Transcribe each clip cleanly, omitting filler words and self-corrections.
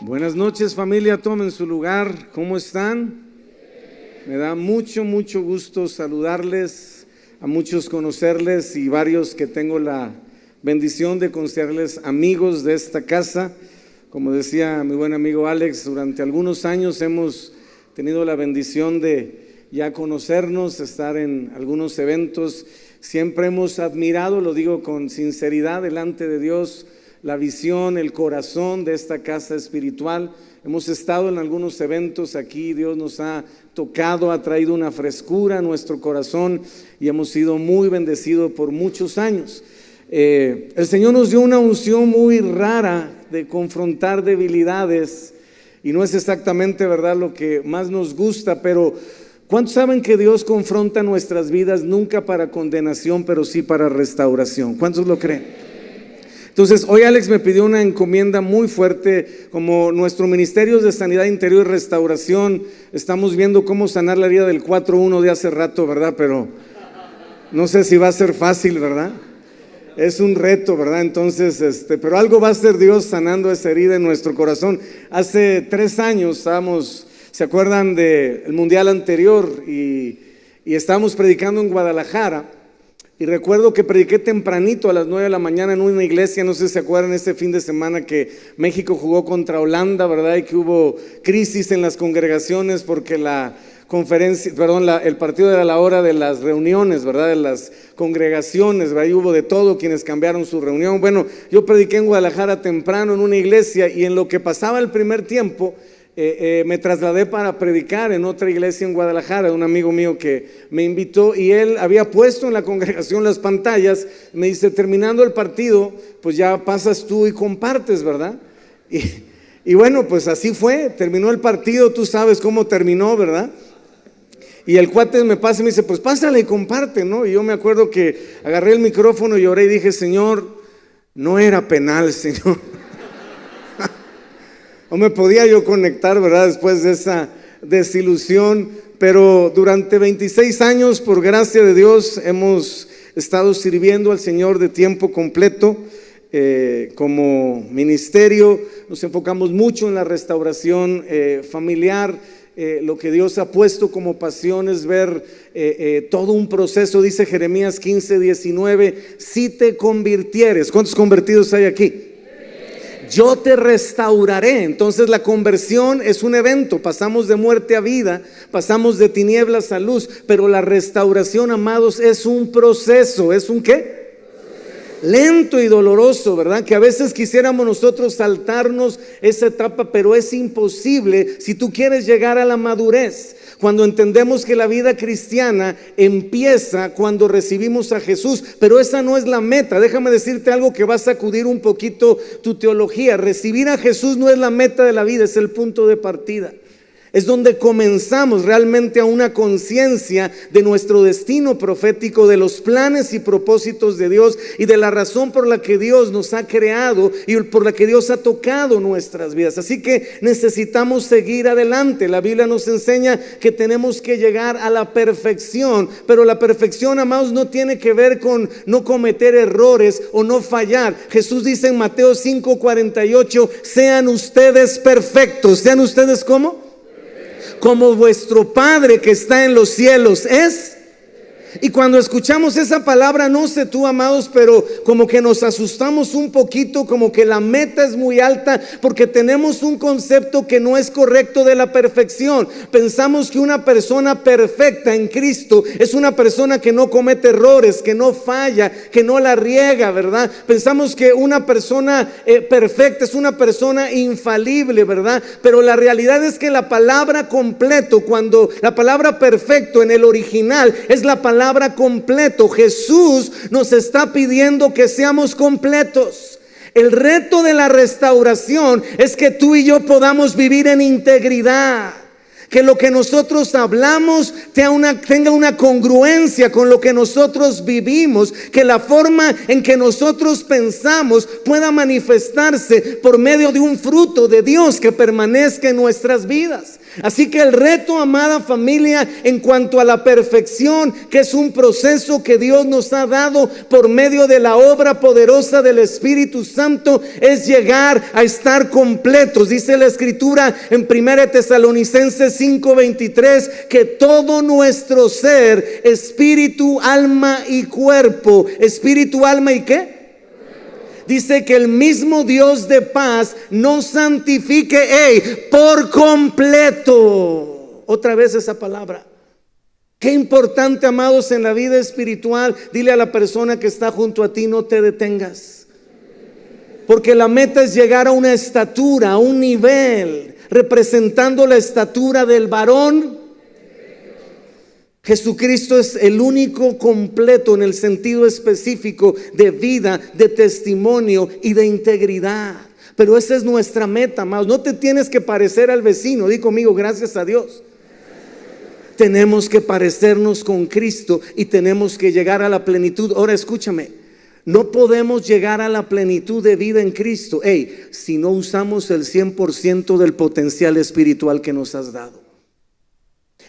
Buenas noches, familia, tomen su lugar. ¿Cómo están? Me da mucho gusto saludarles, a muchos conocerles y varios que tengo la bendición de considerarles amigos de esta casa. Como decía mi buen amigo Alex, durante algunos años hemos tenido la bendición de ya conocernos, estar en algunos eventos. Siempre hemos admirado, lo digo con sinceridad delante de Dios, la visión, el corazón de esta casa espiritual. Hemos estado en algunos eventos aquí, Dios nos ha tocado, ha traído una frescura a nuestro corazón y hemos sido muy bendecidos por muchos años. El Señor nos dio una unción muy rara de confrontar debilidades y no es exactamente, ¿verdad?, lo que más nos gusta, pero ¿cuántos saben que Dios confronta nuestras vidas nunca para condenación, pero sí para restauración? ¿Cuántos lo creen? Entonces, hoy Alex me pidió una encomienda muy fuerte. Como nuestro Ministerio de Sanidad Interior y Restauración, estamos viendo cómo sanar la herida del 4-1 de hace rato, ¿verdad? Pero no sé si va a ser fácil, ¿verdad? Es un reto, ¿verdad? Entonces, pero algo va a hacer Dios sanando esa herida en nuestro corazón. Hace 3 años estábamos, ¿se acuerdan del mundial anterior? Y estábamos predicando en Guadalajara. Y recuerdo que prediqué tempranito a las 9 de la mañana en una iglesia, no sé si se acuerdan, este fin de semana que México jugó contra Holanda, ¿verdad? Y que hubo crisis en las congregaciones porque el partido era a la hora de las reuniones, ¿verdad? De las congregaciones, ¿verdad? Ahí hubo de todo, quienes cambiaron su reunión. Bueno, yo prediqué en Guadalajara temprano en una iglesia y en lo que pasaba el primer tiempo, me trasladé para predicar en otra iglesia en Guadalajara, un amigo mío que me invitó y él había puesto en la congregación las pantallas. Me dice, terminando el partido, pues ya pasas tú y compartes, ¿verdad? Y bueno, pues así fue, terminó el partido, tú sabes cómo terminó, ¿verdad? Y el cuate me pasa y me dice, pues pásale y comparte, ¿no? Y yo me acuerdo que agarré el micrófono y oré y dije, Señor, no era penal, Señor. No me podía yo conectar, ¿verdad?, después de esa desilusión, pero durante 26 años, por gracia de Dios, hemos estado sirviendo al Señor de tiempo completo. Como ministerio nos enfocamos mucho en la restauración familiar. Lo que Dios ha puesto como pasión es ver todo un proceso. Dice Jeremías 15:19, si te convirtieres. ¿Cuántos convertidos hay aquí? Yo te restauraré. Entonces la conversión es un evento, pasamos de muerte a vida, pasamos de tinieblas a luz, pero la restauración, amados, es un proceso. ¿Es un qué? Lento y doloroso, ¿verdad? Que a veces quisiéramos nosotros saltarnos esa etapa, pero es imposible si tú quieres llegar a la madurez. Cuando entendemos que la vida cristiana empieza cuando recibimos a Jesús, pero esa no es la meta. Déjame decirte algo que va a sacudir un poquito tu teología. Recibir a Jesús no es la meta de la vida, es el punto de partida. Es donde comenzamos realmente a una conciencia de nuestro destino profético, de los planes y propósitos de Dios y de la razón por la que Dios nos ha creado y por la que Dios ha tocado nuestras vidas. Así que necesitamos seguir adelante. La Biblia nos enseña que tenemos que llegar a la perfección, pero la perfección, amados, no tiene que ver con no cometer errores o no fallar. Jesús dice en Mateo 5:48, sean ustedes perfectos. ¿Sean ustedes cómo? Como vuestro Padre que está en los cielos es. Y cuando escuchamos esa palabra, no sé tú, amados, pero como que nos asustamos un poquito, como que la meta es muy alta, porque tenemos un concepto que no es correcto de la perfección. Pensamos que una persona perfecta en Cristo es una persona que no comete errores, que no falla, que no la riega, ¿verdad? Pensamos que una persona perfecta es una persona infalible, ¿verdad? Pero la realidad es que la palabra completo, cuando la palabra perfecto en el original es la palabra completo. Jesús nos está pidiendo que seamos completos. El reto de la restauración es que tú y yo podamos vivir en integridad. Que lo que nosotros hablamos tenga una congruencia con lo que nosotros vivimos. Que la forma en que nosotros pensamos pueda manifestarse por medio de un fruto de Dios que permanezca en nuestras vidas. Así que el reto, amada familia, en cuanto a la perfección, que es un proceso que Dios nos ha dado por medio de la obra poderosa del Espíritu Santo, es llegar a estar completos. Dice la Escritura en 1 Tesalonicenses 5:23 que todo nuestro ser, espíritu, alma y cuerpo, espíritu, alma y ¿qué? Dice que el mismo Dios de paz nos santifique por completo. Otra vez esa palabra. Qué importante, amados, en la vida espiritual. Dile a la persona que está junto a ti: no te detengas. Porque la meta es llegar a una estatura, a un nivel, representando la estatura del varón. Jesucristo es el único completo en el sentido específico de vida, de testimonio y de integridad. Pero esa es nuestra meta, amados. No te tienes que parecer al vecino. Di conmigo: gracias a Dios. Tenemos que parecernos con Cristo y tenemos que llegar a la plenitud. Ahora escúchame, no podemos llegar a la plenitud de vida en Cristo si no usamos el 100% del potencial espiritual que nos has dado.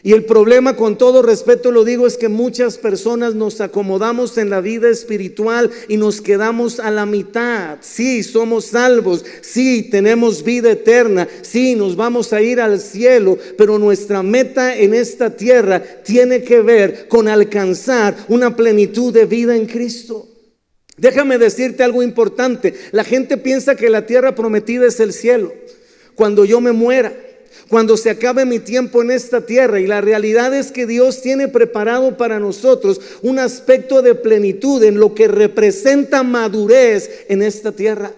Y el problema, con todo respeto lo digo, es que muchas personas nos acomodamos en la vida espiritual y nos quedamos a la mitad. Sí, somos salvos, sí, tenemos vida eterna, sí, nos vamos a ir al cielo, pero nuestra meta en esta tierra tiene que ver con alcanzar una plenitud de vida en Cristo. Déjame decirte algo importante. La gente piensa que la tierra prometida es el cielo. Cuando yo me muera, cuando se acabe mi tiempo en esta tierra, y la realidad es que Dios tiene preparado para nosotros un aspecto de plenitud en lo que representa madurez en esta tierra.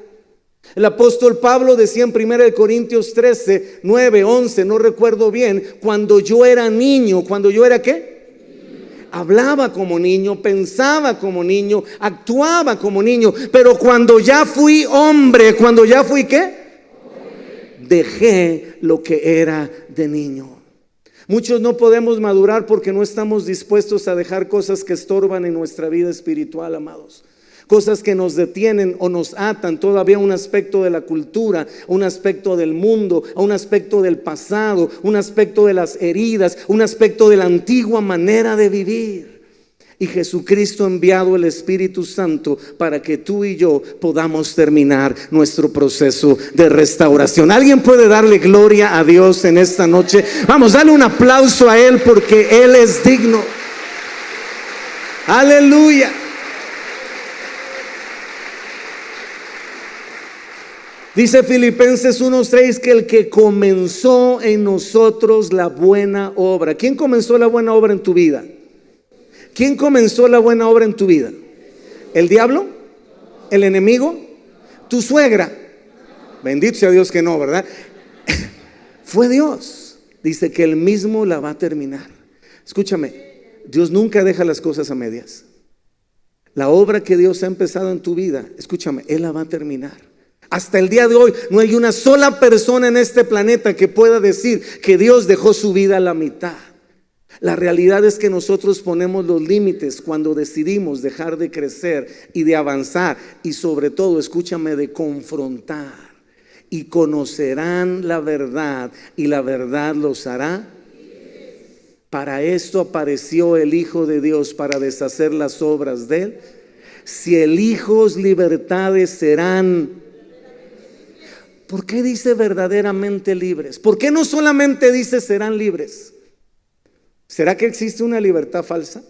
El apóstol Pablo decía en 1 Corintios 13, 9, 11, no recuerdo bien: cuando yo era niño, ¿cuando yo era qué? Hablaba como niño, pensaba como niño, actuaba como niño, pero cuando ya fui hombre, cuando ya fui ¿qué? Dejé lo que era de niño. Muchos no podemos madurar porque no estamos dispuestos a dejar cosas que estorban en nuestra vida espiritual, amados. Cosas que nos detienen o nos atan todavía a un aspecto de la cultura, un aspecto del mundo, a un aspecto del pasado, un aspecto de las heridas, un aspecto de la antigua manera de vivir. Y Jesucristo ha enviado el Espíritu Santo para que tú y yo podamos terminar nuestro proceso de restauración. ¿Alguien puede darle gloria a Dios en esta noche? Vamos, dale un aplauso a Él, porque Él es digno. Aleluya. Dice Filipenses 1:6 que el que comenzó en nosotros la buena obra. ¿Quién comenzó la buena obra en tu vida? ¿Quién comenzó la buena obra en tu vida? ¿El diablo? ¿El enemigo? ¿Tu suegra? Bendito sea Dios que no, ¿verdad? Fue Dios. Dice que Él mismo la va a terminar. Escúchame, Dios nunca deja las cosas a medias. La obra que Dios ha empezado en tu vida, escúchame, Él la va a terminar. Hasta el día de hoy no hay una sola persona en este planeta que pueda decir que Dios dejó su vida a la mitad. La realidad es que nosotros ponemos los límites cuando decidimos dejar de crecer y de avanzar, y sobre todo, escúchame, de confrontar. Y conocerán la verdad, y la verdad los hará. Para esto apareció el Hijo de Dios, para deshacer las obras de Él. Si el Hijo os libertades, serán. ¿Por qué dice verdaderamente libres? ¿Por qué no solamente dice serán libres? ¿Será que existe una libertad falsa?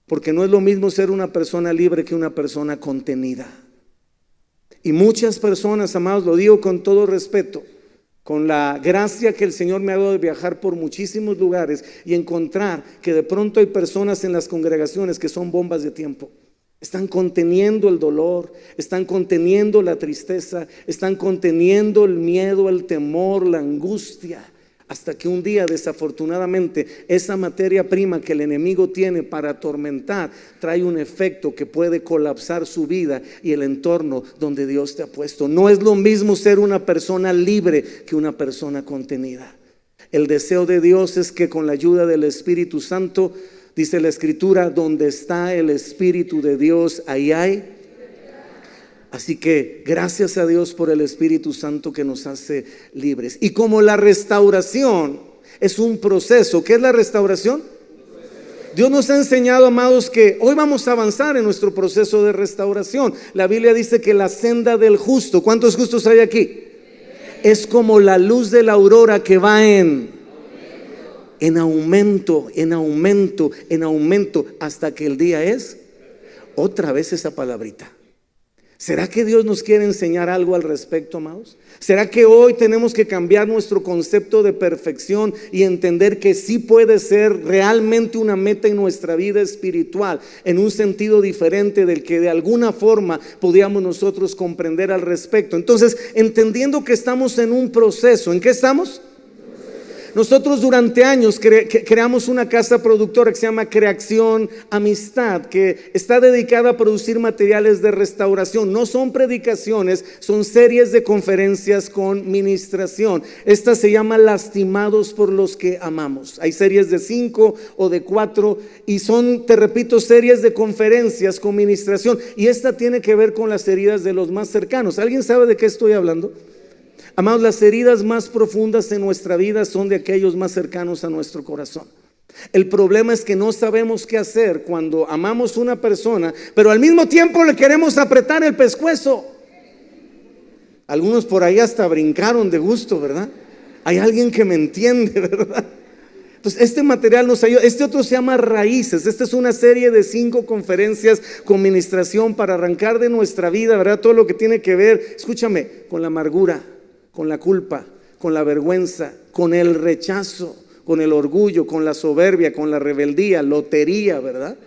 Porque no es lo mismo ser una persona libre que una persona contenida. Y muchas personas, amados, lo digo con todo respeto, con la gracia que el Señor me ha dado de viajar por muchísimos lugares y encontrar que de pronto hay personas en las congregaciones que son bombas de tiempo. Están conteniendo el dolor, están conteniendo la tristeza, están conteniendo el miedo, el temor, la angustia. Hasta que un día, desafortunadamente, esa materia prima que el enemigo tiene para atormentar trae un efecto que puede colapsar su vida y el entorno donde Dios te ha puesto. No es lo mismo ser una persona libre que una persona contenida. El deseo de Dios es que con la ayuda del Espíritu Santo, dice la Escritura, donde está el Espíritu de Dios, ahí hay. Así que gracias a Dios por el Espíritu Santo que nos hace libres. Y como la restauración Es un proceso. ¿Qué es la restauración? Dios nos ha enseñado, amados, que hoy vamos a avanzar en nuestro proceso de restauración. La Biblia dice que la senda del justo, ¿cuántos justos hay aquí? Es como la luz de la aurora que va en aumento, en aumento, en aumento, hasta que el día es. Otra vez esa palabrita. ¿Será que Dios nos quiere enseñar algo al respecto, amados? ¿Será que hoy tenemos que cambiar nuestro concepto de perfección y entender que sí puede ser realmente una meta en nuestra vida espiritual, en un sentido diferente del que de alguna forma podíamos nosotros comprender al respecto? Entonces, entendiendo que estamos en un proceso, ¿en qué estamos? Nosotros durante años creamos una casa productora que se llama Creación Amistad, que está dedicada a producir materiales de restauración. No son predicaciones, son series de conferencias con ministración. Esta se llama Lastimados por los que amamos. Hay series de 5 o de 4 y son, te repito, series de conferencias con ministración. Y esta tiene que ver con las heridas de los más cercanos. ¿Alguien sabe de qué estoy hablando? Amados, las heridas más profundas en nuestra vida son de aquellos más cercanos a nuestro corazón. El problema es que no sabemos qué hacer cuando amamos a una persona, pero al mismo tiempo le queremos apretar el pescuezo. Algunos por ahí hasta brincaron de gusto, ¿verdad? Hay alguien que me entiende, ¿verdad? Entonces, este material nos ayuda. Este otro se llama Raíces. Esta es una serie de 5 conferencias con ministración para arrancar de nuestra vida, ¿verdad? Todo lo que tiene que ver, escúchame, con la amargura, con la culpa, con la vergüenza, con el rechazo, con el orgullo, con la soberbia, con la rebeldía, lotería, ¿verdad?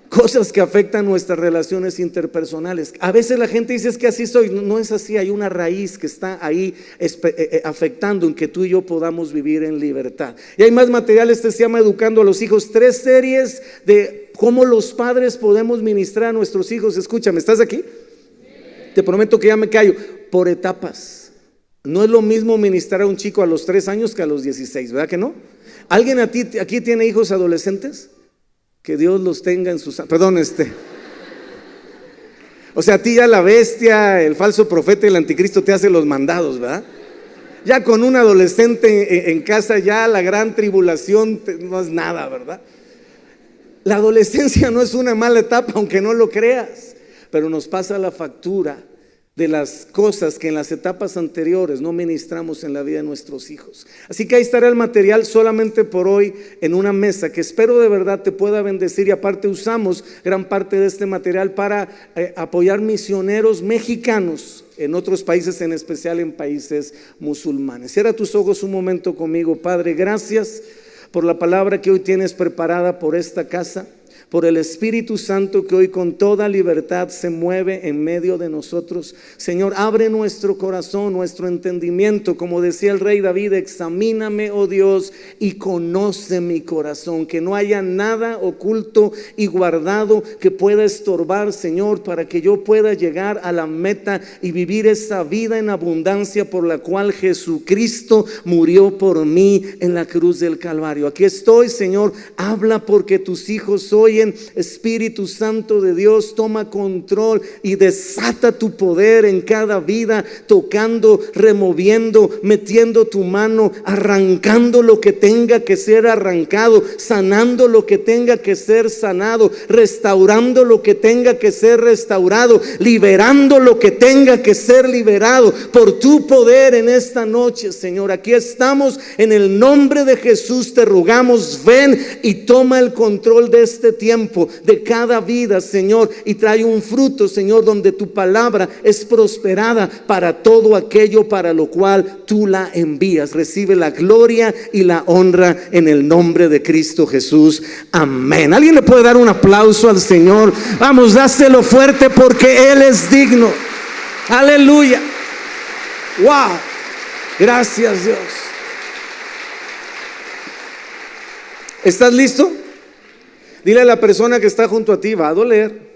Cosas que afectan nuestras relaciones interpersonales. A veces la gente dice, es que así soy. No es así, hay una raíz que está ahí afectando en que tú y yo podamos vivir en libertad. Y hay más material, este se llama Educando a los Hijos. 3 series de cómo los padres podemos ministrar a nuestros hijos. Escúchame, ¿estás aquí? Te prometo que ya me callo. Por etapas. No es lo mismo ministrar a un chico a los 3 años que a los 16, ¿verdad que no? ¿Alguien aquí tiene hijos adolescentes? Que Dios los tenga en sus... Perdón, O sea, a ti ya la bestia, el falso profeta y el anticristo te hace los mandados, ¿verdad? Ya con un adolescente en casa, ya la gran tribulación no es nada, ¿verdad? La adolescencia no es una mala etapa, aunque no lo creas, pero nos pasa la factura de las cosas que en las etapas anteriores no ministramos en la vida de nuestros hijos. Así que ahí estará el material solamente por hoy en una mesa que espero de verdad te pueda bendecir. Y aparte usamos gran parte de este material para apoyar misioneros mexicanos en otros países, en especial en países musulmanes. Cierra tus ojos un momento conmigo. Padre, gracias por la palabra que hoy tienes preparada por esta casa, por el Espíritu Santo que hoy con toda libertad se mueve en medio de nosotros. Señor, abre nuestro corazón, nuestro entendimiento. Como decía el rey David, examíname, oh Dios, y conoce mi corazón. Que no haya nada oculto y guardado que pueda estorbar, Señor, para que yo pueda llegar a la meta y vivir esa vida en abundancia por la cual Jesucristo murió por mí en la cruz del Calvario. Aquí estoy, Señor, habla porque tus hijos oyen. Espíritu Santo de Dios, toma control y desata tu poder en cada vida, tocando, removiendo, metiendo tu mano, arrancando lo que tenga que ser arrancado, sanando lo que tenga que ser sanado, restaurando lo que tenga que ser restaurado, liberando lo que tenga que ser liberado por tu poder en esta noche, Señor. Aquí estamos en el nombre de Jesús, te rogamos, ven y toma el control de este tiempo, de cada vida, Señor, y trae un fruto, Señor, donde tu palabra es prosperada para todo aquello para lo cual tú la envías. Recibe la gloria y la honra en el nombre de Cristo Jesús. Amén. ¿Alguien le puede dar un aplauso al Señor? Vamos, dáselo fuerte porque Él es digno. Aleluya. Wow. Gracias, Dios. ¿Estás listo? Dile a la persona que está junto a ti, va a doler.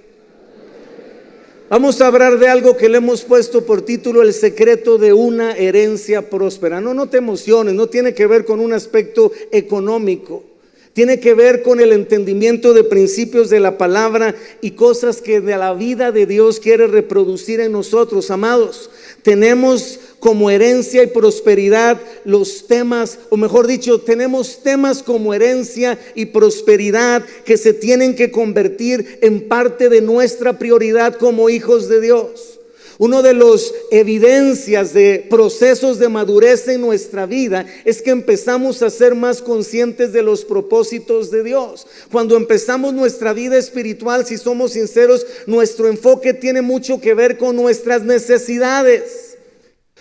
Vamos a hablar de algo que le hemos puesto por título: el secreto de una herencia próspera. No te emociones, no tiene que ver con un aspecto económico. Tiene que ver con el entendimiento de principios de la palabra y cosas que de la vida de Dios quiere reproducir en nosotros. Amados, tenemos como herencia y prosperidad los temas, o mejor dicho, tenemos temas como herencia y prosperidad que se tienen que convertir en parte de nuestra prioridad como hijos de Dios. Una de las evidencias de procesos de madurez en nuestra vida es que empezamos a ser más conscientes de los propósitos de Dios. Cuando empezamos nuestra vida espiritual, si somos sinceros, nuestro enfoque tiene mucho que ver con nuestras necesidades.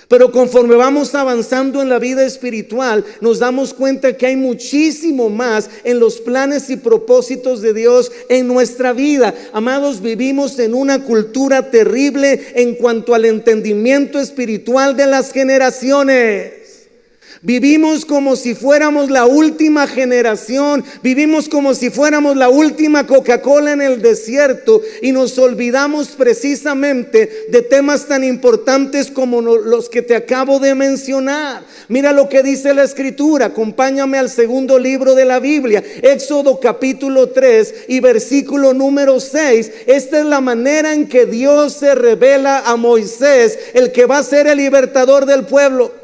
Pero conforme vamos avanzando en la vida espiritual, nos damos cuenta que hay muchísimo más en los planes y propósitos de Dios en nuestra vida. Amados, vivimos en una cultura terrible en cuanto al entendimiento espiritual de las generaciones. Vivimos como si fuéramos la última generación, vivimos como si fuéramos la última Coca-Cola en el desierto y nos olvidamos precisamente de temas tan importantes como los que te acabo de mencionar. Mira lo que dice la Escritura, acompáñame al segundo libro de la Biblia, Éxodo capítulo 3 y versículo número 6. Esta es la manera en que Dios se revela a Moisés, el que va a ser el libertador del pueblo.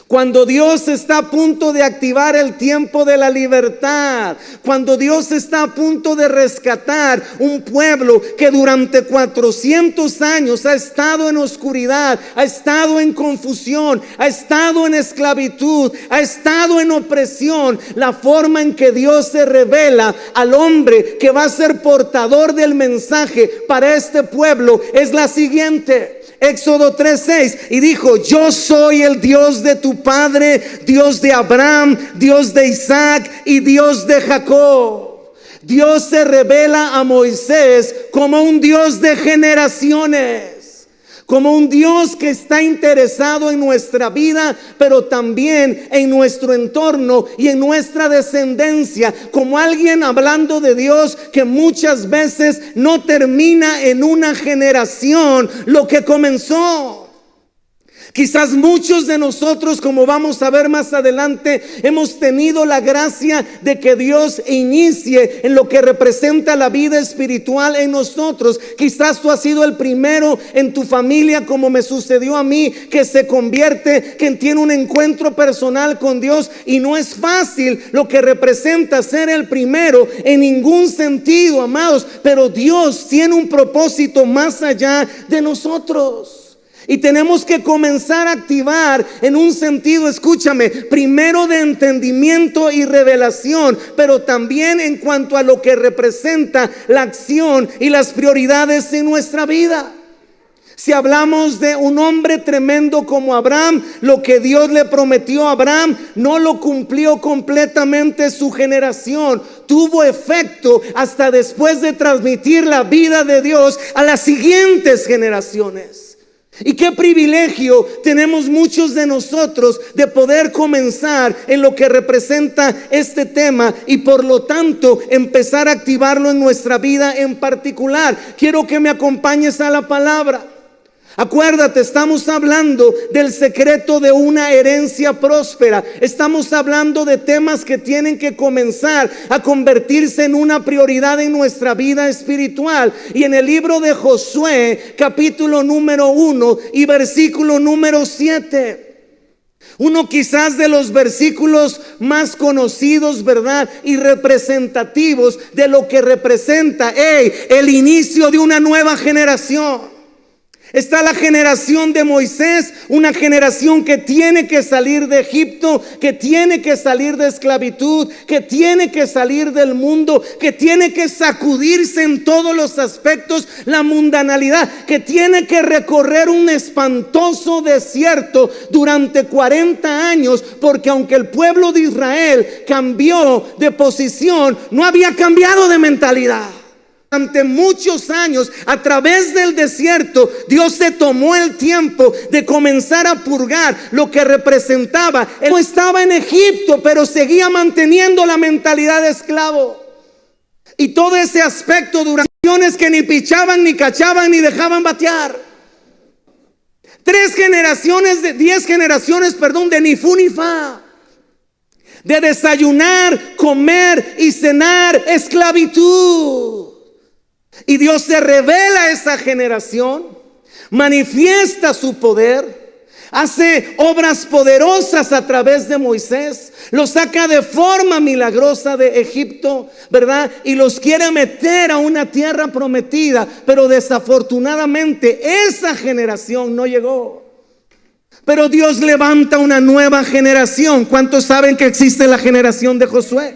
Cuando Dios está a punto de activar el tiempo de la libertad, cuando Dios está a punto de rescatar un pueblo que durante 400 años ha estado en oscuridad, ha estado en confusión, ha estado en esclavitud, ha estado en opresión, la forma en que Dios se revela al hombre que va a ser portador del mensaje para este pueblo es la siguiente. Éxodo 3:6, y dijo: yo soy el Dios de tu padre, Dios de Abraham, Dios de Isaac y Dios de Jacob. Dios se revela a Moisés como un Dios de generaciones, como un Dios que está interesado en nuestra vida, pero también en nuestro entorno y en nuestra descendencia, como alguien hablando de Dios que muchas veces no termina en una generación lo que comenzó. Quizás muchos de nosotros, como vamos a ver más adelante, hemos tenido la gracia de que Dios inicie en lo que representa la vida espiritual en nosotros. Quizás tú has sido el primero en tu familia, como me sucedió a mí, que se convierte, que tiene un encuentro personal con Dios, y no es fácil lo que representa ser el primero en ningún sentido, amados, pero Dios tiene un propósito más allá de nosotros. Y tenemos que comenzar a activar en un sentido, escúchame, primero de entendimiento y revelación, pero también en cuanto a lo que representa la acción y las prioridades en nuestra vida. Si hablamos de un hombre tremendo como Abraham, lo que Dios le prometió a Abraham no lo cumplió completamente su generación. Tuvo efecto hasta después de transmitir la vida de Dios a las siguientes generaciones. Y qué privilegio tenemos muchos de nosotros de poder comenzar en lo que representa este tema y por lo tanto empezar a activarlo en nuestra vida en particular. Quiero que me acompañes a la palabra. Acuérdate, estamos hablando del secreto de una herencia próspera. Estamos hablando de temas que tienen que comenzar a convertirse en una prioridad en nuestra vida espiritual. Y en el libro de Josué, capítulo número 1 y versículo número 7. Uno quizás de los versículos más conocidos, ¿verdad? Y representativos de lo que representa el inicio de una nueva generación. Está la generación de Moisés, una generación que tiene que salir de Egipto, que tiene que salir de esclavitud, que tiene que salir del mundo, que tiene que sacudirse en todos los aspectos la mundanalidad, que tiene que recorrer un espantoso desierto durante 40 años, porque aunque el pueblo de Israel cambió de posición, no había cambiado de mentalidad. Durante muchos años, a través del desierto, Dios se tomó el tiempo de comenzar a purgar lo que representaba. Él no estaba en Egipto, pero seguía manteniendo la mentalidad de esclavo. Y todo ese aspecto durante generaciones que ni pichaban, ni cachaban, ni dejaban batear. 10 generaciones de ni fu ni fa. De desayunar, comer y cenar, esclavitud. Y Dios se revela a esa generación manifiesta su poder, hace obras poderosas a través de Moisés, los saca de forma milagrosa de Egipto, ¿verdad? Y los quiere meter a una tierra prometida, pero desafortunadamente esa generación no llegó. Pero Dios levanta una nueva generación. ¿Cuántos saben que existe la generación de Josué?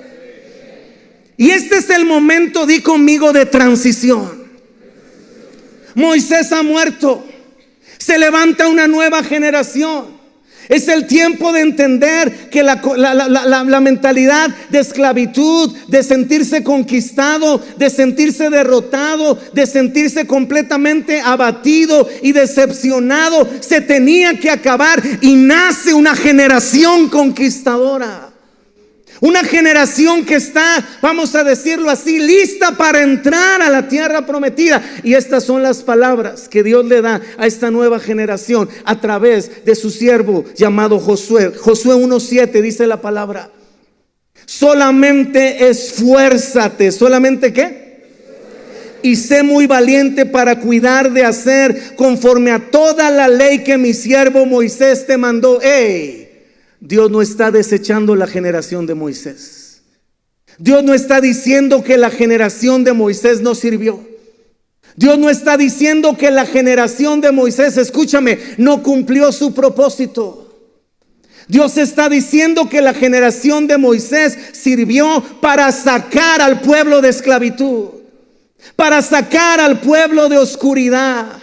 Y este es el momento, di conmigo, de transición. Moisés ha muerto. Se levanta una nueva generación. Es el tiempo de entender que la mentalidad de esclavitud, de sentirse conquistado, de sentirse derrotado, de sentirse completamente abatido y decepcionado, se tenía que acabar, y nace una generación conquistadora. Una generación que está, vamos a decirlo así, lista para entrar a la tierra prometida. Y estas son las palabras que Dios le da a esta nueva generación a través de su siervo llamado Josué. Josué 1:7 dice la palabra: solamente esfuérzate. ¿Solamente qué? Y sé muy valiente para cuidar de hacer conforme a toda la ley que mi siervo Moisés te mandó. ¡Ey! Dios no está desechando la generación de Moisés. Dios no está diciendo que la generación de Moisés no sirvió. Dios no está diciendo que la generación de Moisés, escúchame, no cumplió su propósito. Dios está diciendo que la generación de Moisés sirvió para sacar al pueblo de esclavitud, para sacar al pueblo de oscuridad,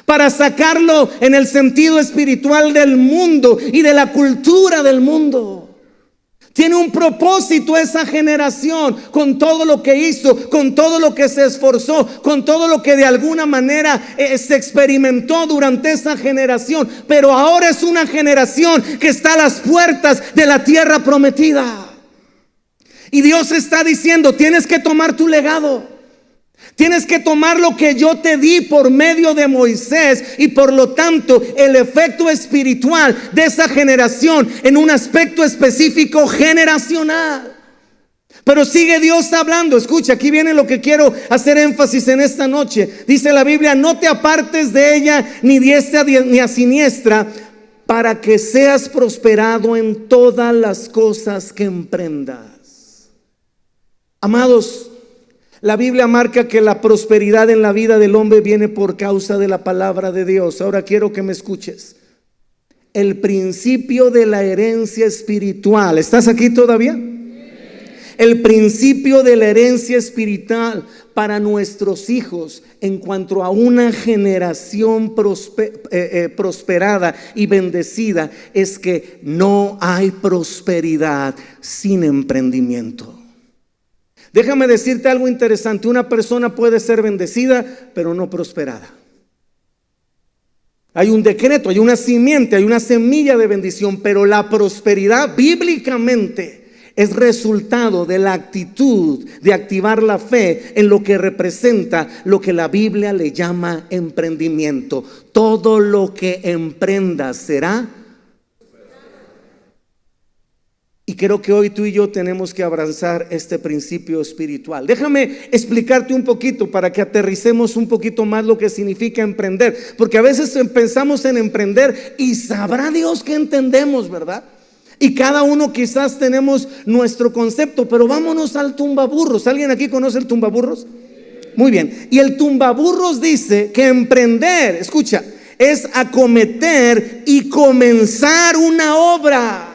para sacarlo en el sentido espiritual del mundo y de la cultura del mundo. Tiene un propósito esa generación, con todo lo que hizo, con todo lo que se esforzó, con todo lo que de alguna manera se experimentó durante esa generación. Pero ahora es una generación que está a las puertas de la tierra prometida. Y Dios está diciendo: tienes que tomar tu legado. Tienes que tomar lo que yo te di por medio de Moisés, y por lo tanto el efecto espiritual de esa generación en un aspecto específico generacional. Pero sigue Dios hablando. Escucha, aquí viene lo que quiero hacer énfasis en esta noche. Dice la Biblia: no te apartes de ella ni diestra ni a siniestra, para que seas prosperado en todas las cosas que emprendas. Amados, la Biblia marca que la prosperidad en la vida del hombre viene por causa de la palabra de Dios. Ahora quiero que me escuches. El principio de la herencia espiritual. ¿Estás aquí todavía? El principio de la herencia espiritual para nuestros hijos en cuanto a una generación prosperada y bendecida es que no hay prosperidad sin emprendimiento. Déjame decirte algo interesante. Una persona puede ser bendecida, pero no prosperada. Hay un decreto, hay una simiente, hay una semilla de bendición, pero la prosperidad bíblicamente es resultado de la actitud de activar la fe en lo que representa lo que la Biblia le llama emprendimiento. Todo lo que emprendas será. Y creo que hoy tú y yo tenemos que abrazar este principio espiritual. Déjame explicarte un poquito para que aterricemos un poquito más lo que significa emprender. Porque a veces pensamos en emprender y sabrá Dios que entendemos, ¿verdad? Y cada uno quizás tenemos nuestro concepto, pero vámonos al tumbaburros. ¿Alguien aquí conoce el tumbaburros? Muy bien. Y el tumbaburros dice que emprender, escucha, es acometer y comenzar una obra,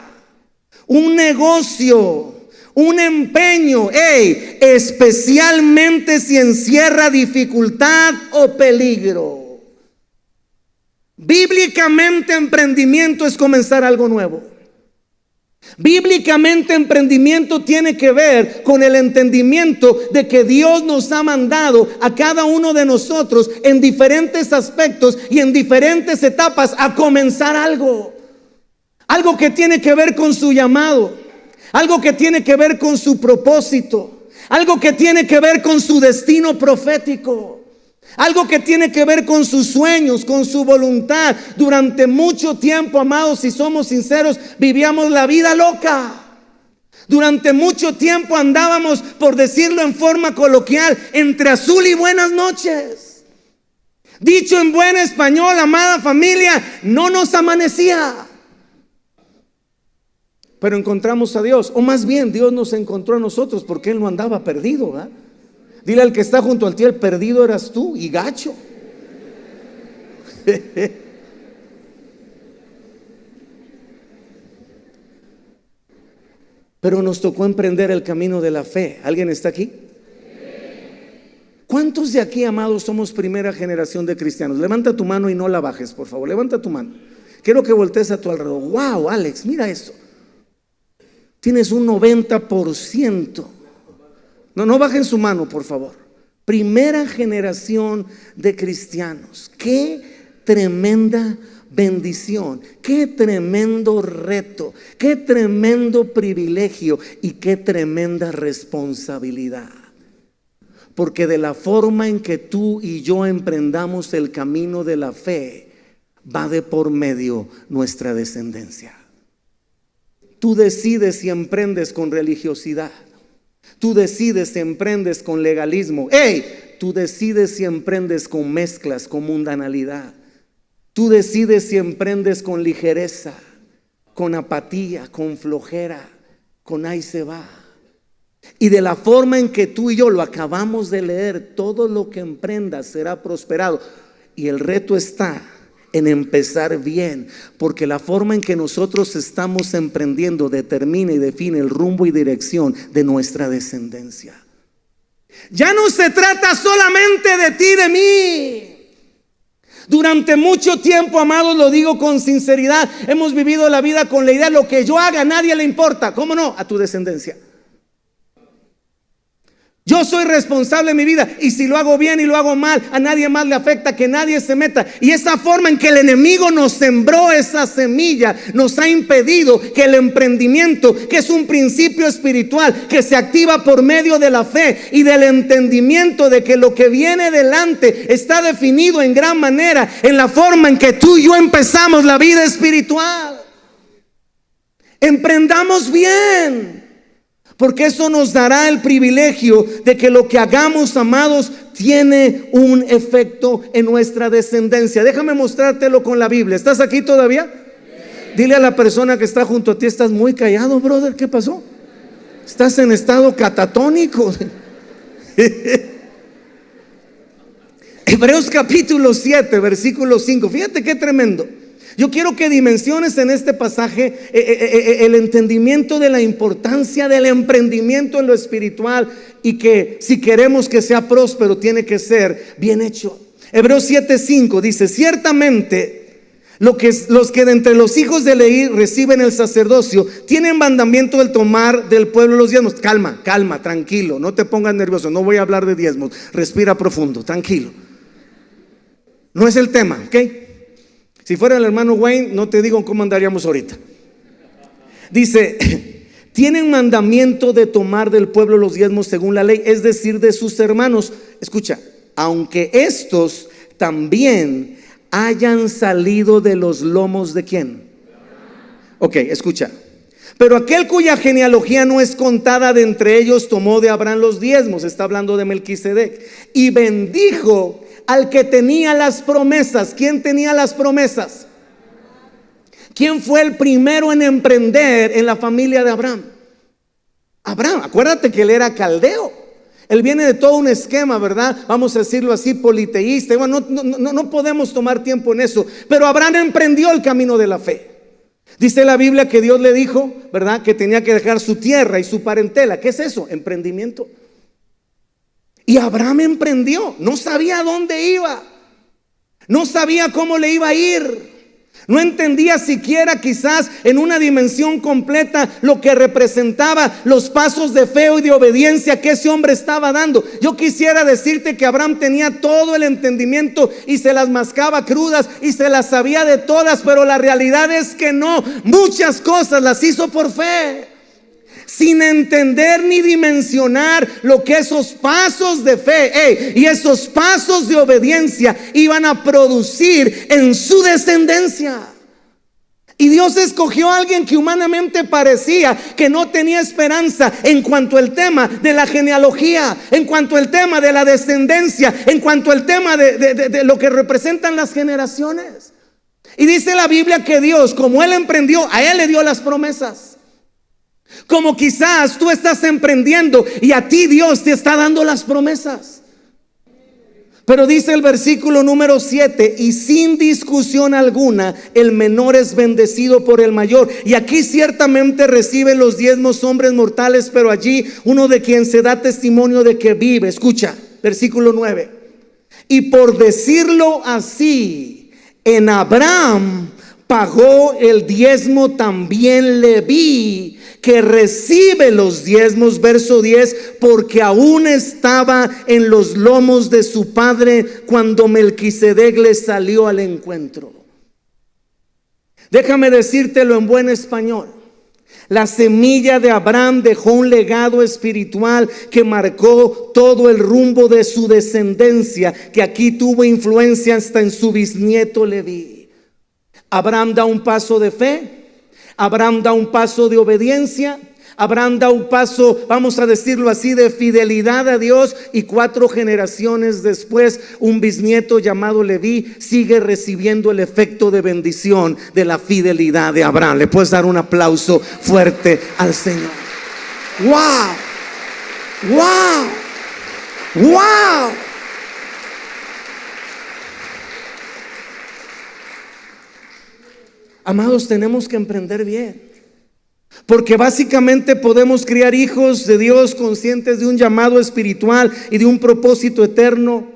un negocio, un empeño, especialmente si encierra dificultad o peligro. Bíblicamente, emprendimiento es comenzar algo nuevo. Bíblicamente, emprendimiento tiene que ver con el entendimiento de que Dios nos ha mandado a cada uno de nosotros en diferentes aspectos y en diferentes etapas a comenzar algo. Algo que tiene que ver con su llamado, algo que tiene que ver con su propósito, algo que tiene que ver con su destino profético, algo que tiene que ver con sus sueños, con su voluntad. Durante mucho tiempo, amados, si somos sinceros, vivíamos la vida loca. Durante mucho tiempo andábamos, por decirlo en forma coloquial, entre azul y buenas noches. Dicho en buen español, amada familia, no nos amanecía. Pero encontramos a Dios, o más bien Dios nos encontró a nosotros, porque Él no andaba perdido, ¿verdad? Dile al que está junto a ti, el perdido eras tú, y gacho. Pero nos tocó emprender el camino de la fe. ¿Alguien está aquí? ¿Cuántos de aquí, amados, somos primera generación de cristianos? Levanta tu mano y no la bajes, por favor. Levanta tu mano. Quiero que voltees a tu alrededor. Wow, Alex, mira esto. Tienes un 90%. No bajen su mano, por favor. Primera generación de cristianos. Qué tremenda bendición, qué tremendo reto, qué tremendo privilegio y qué tremenda responsabilidad. Porque de la forma en que tú y yo emprendamos el camino de la fe, va de por medio nuestra descendencia. Tú decides si emprendes con religiosidad. Tú decides si emprendes con legalismo. Tú decides si emprendes con mezclas, con mundanalidad. Tú decides si emprendes con ligereza, con apatía, con flojera, con ahí se va. Y de la forma en que tú y yo lo acabamos de leer, todo lo que emprendas será prosperado. Y el reto está en empezar bien, porque la forma en que nosotros estamos emprendiendo determina y define el rumbo y dirección de nuestra descendencia. Ya no se trata solamente de ti, de mí. Durante mucho tiempo, amados, lo digo con sinceridad, hemos vivido la vida con la idea: lo que yo haga a nadie le importa. ¿Cómo no? A tu descendencia. Yo soy responsable de mi vida, y si lo hago bien y lo hago mal, a nadie más le afecta, que nadie se meta. Y esa forma en que el enemigo nos sembró esa semilla nos ha impedido que el emprendimiento, que es un principio espiritual que se activa por medio de la fe y del entendimiento de que lo que viene delante está definido en gran manera en la forma en que tú y yo empezamos la vida espiritual. Emprendamos bien, porque eso nos dará el privilegio de que lo que hagamos, amados, tiene un efecto en nuestra descendencia. Déjame mostrártelo con la Biblia. ¿Estás aquí todavía? Dile a la persona que está junto a ti: estás muy callado, brother. ¿Qué pasó? Estás en estado catatónico. Hebreos capítulo 7, versículo 5. Fíjate qué tremendo. Yo quiero que dimensiones en este pasaje el entendimiento de la importancia del emprendimiento en lo espiritual, y que si queremos que sea próspero, tiene que ser bien hecho. Hebreos 7:5 dice: ciertamente los que de entre los hijos de Leví reciben el sacerdocio tienen mandamiento del tomar del pueblo los diezmos. Calma, tranquilo, no te pongas nervioso. No voy a hablar de diezmos. Respira profundo, tranquilo. No es el tema, ¿ok? Si fuera el hermano Wayne, no te digo cómo andaríamos ahorita. Dice: tienen mandamiento de tomar del pueblo los diezmos según la ley, es decir, de sus hermanos. Escucha: aunque estos también hayan salido de los lomos de ¿quién? Ok, escucha. Pero aquel cuya genealogía no es contada de entre ellos tomó de Abraham los diezmos. Está hablando de Melquisedec. Y bendijo al que tenía las promesas. ¿Quién tenía las promesas? ¿Quién fue el primero en emprender en la familia de Abraham? Abraham. Acuérdate que él era caldeo. Él viene de todo un esquema, ¿verdad? Vamos a decirlo así, politeísta. Bueno, no podemos tomar tiempo en eso. Pero Abraham emprendió el camino de la fe. Dice la Biblia que Dios le dijo, ¿verdad?, que tenía que dejar su tierra y su parentela. ¿Qué es eso? Emprendimiento. Y Abraham emprendió. No sabía a dónde iba. No sabía cómo le iba a ir. No entendía siquiera, quizás en una dimensión completa, lo que representaba los pasos de fe y de obediencia que ese hombre estaba dando. Yo quisiera decirte que Abraham tenía todo el entendimiento y se las mascaba crudas y se las sabía de todas, pero la realidad es que no. Muchas cosas las hizo por fe, sin entender ni dimensionar lo que esos pasos de fe y esos pasos de obediencia iban a producir en su descendencia. Y Dios escogió a alguien que humanamente parecía que no tenía esperanza en cuanto al tema de la genealogía, en cuanto al tema de la descendencia, en cuanto al tema de lo que representan las generaciones. Y dice la Biblia que Dios, como Él emprendió, a Él le dio las promesas. Como quizás tú estás emprendiendo y a ti Dios te está dando las promesas. Pero dice el versículo número 7, y sin discusión alguna, el menor es bendecido por el mayor. Y aquí ciertamente reciben los diezmos hombres mortales, pero allí uno de quien se da testimonio de que vive. Escucha, versículo 9. Y por decirlo así, en Abraham pagó el diezmo también Leví, que recibe los diezmos, verso 10, porque aún estaba en los lomos de su padre cuando Melquisedec le salió al encuentro. Déjame decírtelo en buen español. La semilla de Abraham dejó un legado espiritual que marcó todo el rumbo de su descendencia, que aquí tuvo influencia hasta en su bisnieto Leví. Abraham da un paso de fe. Abraham da un paso de obediencia. Abraham da un paso, vamos a decirlo así, de fidelidad a Dios. Y 4 generaciones después, un bisnieto llamado Leví sigue recibiendo el efecto de bendición de la fidelidad de Abraham. Le puedes dar un aplauso fuerte al Señor. ¡Wow! ¡Wow! ¡Wow! Amados, tenemos que emprender bien, porque básicamente podemos criar hijos de Dios conscientes de un llamado espiritual y de un propósito eterno,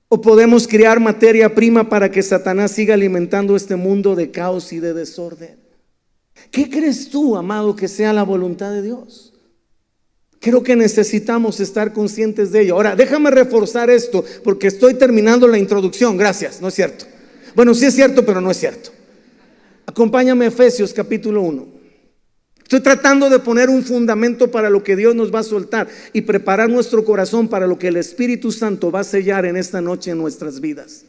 o podemos criar materia prima para que Satanás siga alimentando este mundo de caos y de desorden. ¿Qué crees tú, amado, que sea la voluntad de Dios? Creo que necesitamos estar conscientes de ello. Ahora, déjame reforzar esto, porque estoy terminando la introducción. Gracias, no es cierto. Bueno, sí es cierto, pero no es cierto. Acompáñame a Efesios capítulo 1. Estoy tratando de poner un fundamento para lo que Dios nos va a soltar y preparar nuestro corazón para lo que el Espíritu Santo va a sellar en esta noche en nuestras vidas.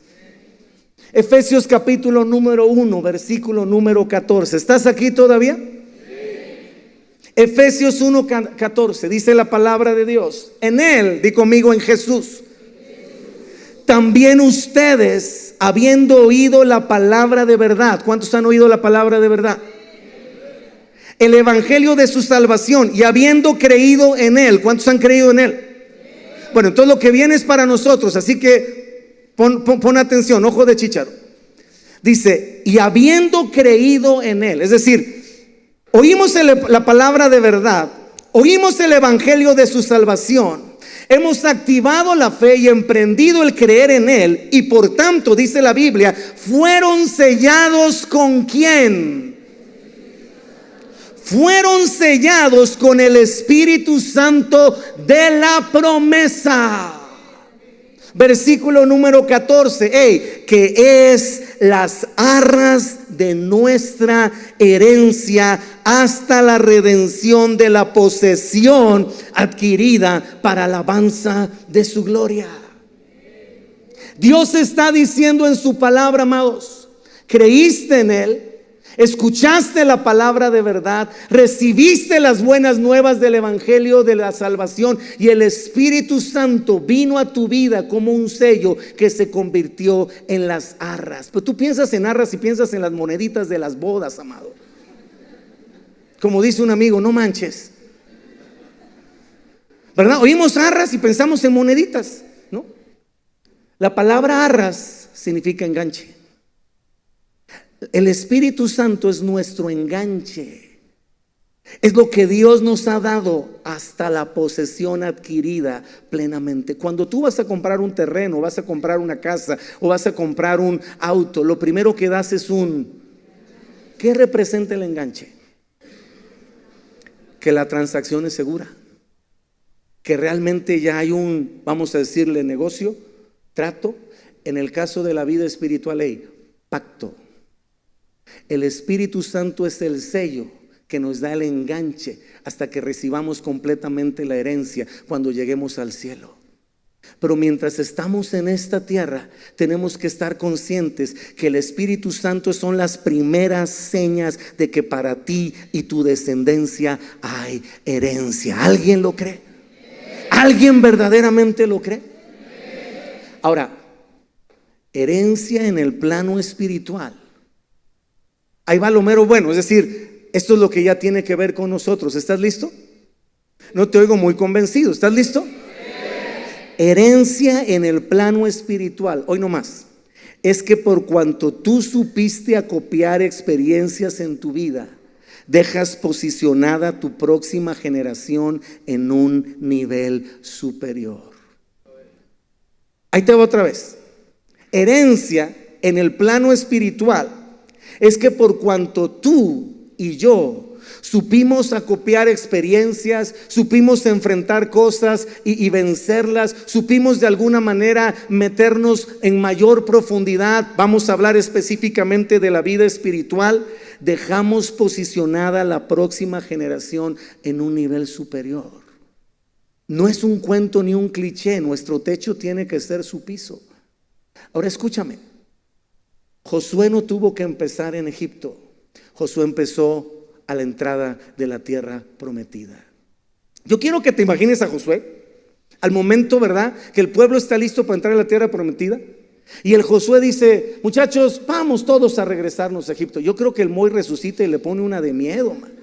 Efesios capítulo número 1, versículo número 14. ¿Estás aquí todavía? Sí. Efesios 1, 14 dice la palabra de Dios. En Él, di conmigo, en Jesús. También ustedes, habiendo oído la palabra de verdad. ¿Cuántos han oído la palabra de verdad? El evangelio de su salvación, y habiendo creído en Él. ¿Cuántos han creído en Él? Bueno, entonces lo que viene es para nosotros, así que pon atención, ojo de chícharo. Dice, y habiendo creído en Él, es decir, oímos la palabra de verdad, oímos el evangelio de su salvación, hemos activado la fe y emprendido el creer en Él, y por tanto, dice la Biblia, fueron sellados ¿con quién? Fueron sellados con el Espíritu Santo de la promesa. Versículo número 14, que es las arras de nuestra herencia hasta la redención de la posesión adquirida para alabanza de su gloria. Dios está diciendo en su palabra, amados, creíste en Él, escuchaste la palabra de verdad, recibiste las buenas nuevas del evangelio de la salvación, y el Espíritu Santo vino a tu vida como un sello que se convirtió en las arras. Pero tú piensas en arras y piensas en las moneditas de las bodas, amado. Como dice un amigo, no manches, ¿verdad? Oímos arras y pensamos en moneditas, ¿no? La palabra arras significa enganche. El Espíritu Santo es nuestro enganche. Es lo que Dios nos ha dado hasta la posesión adquirida plenamente. Cuando tú vas a comprar un terreno, vas a comprar una casa o vas a comprar un auto, lo primero que das es ¿qué representa el enganche? Que la transacción es segura, que realmente ya hay vamos a decirle, negocio, trato. En el caso de la vida espiritual hay pacto. El Espíritu Santo es el sello que nos da el enganche hasta que recibamos completamente la herencia cuando lleguemos al cielo. Pero mientras estamos en esta tierra, tenemos que estar conscientes que el Espíritu Santo son las primeras señas de que para ti y tu descendencia hay herencia. ¿Alguien lo cree? ¿Alguien verdaderamente lo cree? Ahora, herencia en el plano espiritual. Ahí va lo mero bueno, es decir, esto es lo que ya tiene que ver con nosotros. ¿Estás listo? No te oigo muy convencido. ¿Estás listo? Herencia en el plano espiritual, hoy no más, es que por cuanto tú supiste acopiar experiencias en tu vida, dejas posicionada a tu próxima generación en un nivel superior. Ahí te va otra vez. Herencia en el plano espiritual es que por cuanto tú y yo supimos acopiar experiencias, supimos enfrentar cosas y vencerlas, supimos de alguna manera meternos en mayor profundidad, vamos a hablar específicamente de la vida espiritual, dejamos posicionada la próxima generación en un nivel superior. No es un cuento ni un cliché, nuestro techo tiene que ser su piso. Ahora escúchame, Josué no tuvo que empezar en Egipto, Josué empezó a la entrada de la tierra prometida. Yo quiero que te imagines a Josué al momento, ¿verdad?, que el pueblo está listo para entrar a la tierra prometida. Y el Josué dice: muchachos, vamos todos a regresarnos a Egipto. Yo creo que el Moy resucita y le pone una de miedo, man.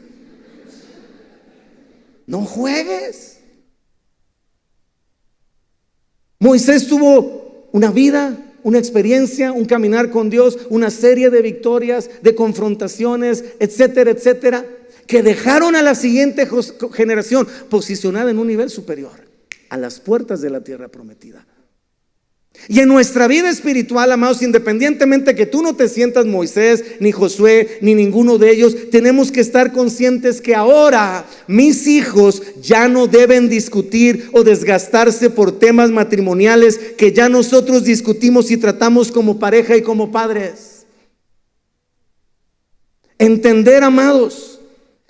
No juegues. Moisés tuvo una vida, una experiencia, un caminar con Dios, una serie de victorias, de confrontaciones, etcétera, etcétera, que dejaron a la siguiente generación posicionada en un nivel superior, a las puertas de la tierra prometida. Y en nuestra vida espiritual, amados, independientemente que tú no te sientas Moisés, ni Josué, ni ninguno de ellos, tenemos que estar conscientes que ahora mis hijos ya no deben discutir o desgastarse por temas matrimoniales que ya nosotros discutimos y tratamos como pareja y como padres. Entender, amados,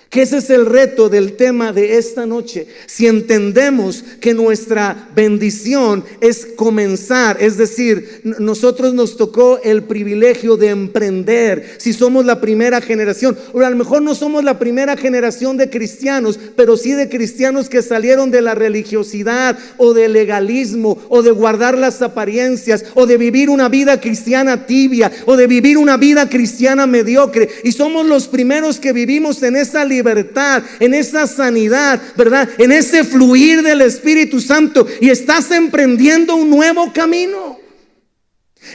que ese es el reto del tema de esta noche. Si entendemos que nuestra bendición es comenzar, es decir, nosotros nos tocó el privilegio de emprender. Si somos la primera generación, o a lo mejor no somos la primera generación de cristianos, pero sí de cristianos que salieron de la religiosidad o del legalismo o de guardar las apariencias o de vivir una vida cristiana tibia o de vivir una vida cristiana mediocre, y somos los primeros que vivimos en esa libertad, en esa sanidad, ¿verdad?, en ese fluir del Espíritu Santo, y estás emprendiendo un nuevo camino.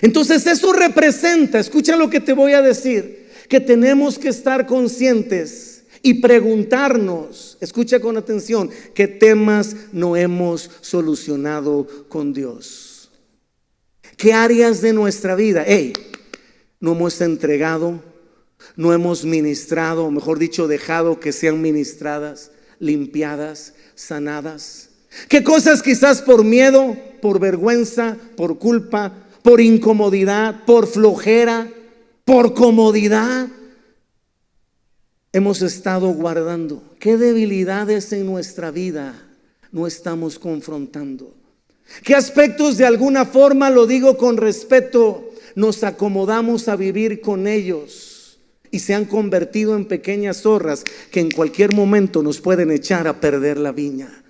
Entonces eso representa, escucha lo que te voy a decir, que tenemos que estar conscientes y preguntarnos, escucha con atención, qué temas no hemos solucionado con Dios. ¿Qué áreas de nuestra vida no hemos entregado, no hemos ministrado, o mejor dicho, dejado que sean ministradas, limpiadas, sanadas? ¿Qué cosas quizás por miedo, por vergüenza, por culpa, por incomodidad, por flojera, por comodidad hemos estado guardando? ¿Qué debilidades en nuestra vida no estamos confrontando? ¿Qué aspectos, de alguna forma, lo digo con respeto, nos acomodamos a vivir con ellos y se han convertido en pequeñas zorras que en cualquier momento nos pueden echar a perder la viña?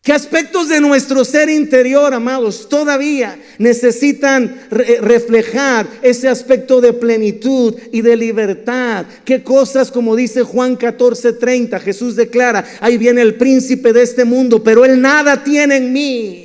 ¿Qué aspectos de nuestro ser interior, amados, todavía necesitan reflejar ese aspecto de plenitud y de libertad? ¿Qué cosas, como dice Juan 14:30, Jesús declara: ahí viene el príncipe de este mundo, pero él nada tiene en mí?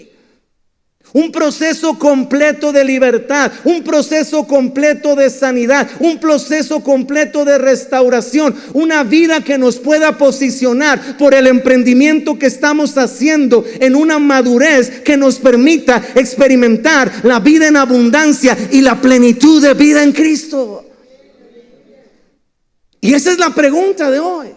Un proceso completo de libertad, un proceso completo de sanidad, un proceso completo de restauración, una vida que nos pueda posicionar por el emprendimiento que estamos haciendo en una madurez que nos permita experimentar la vida en abundancia y la plenitud de vida en Cristo. Y esa es la pregunta de hoy.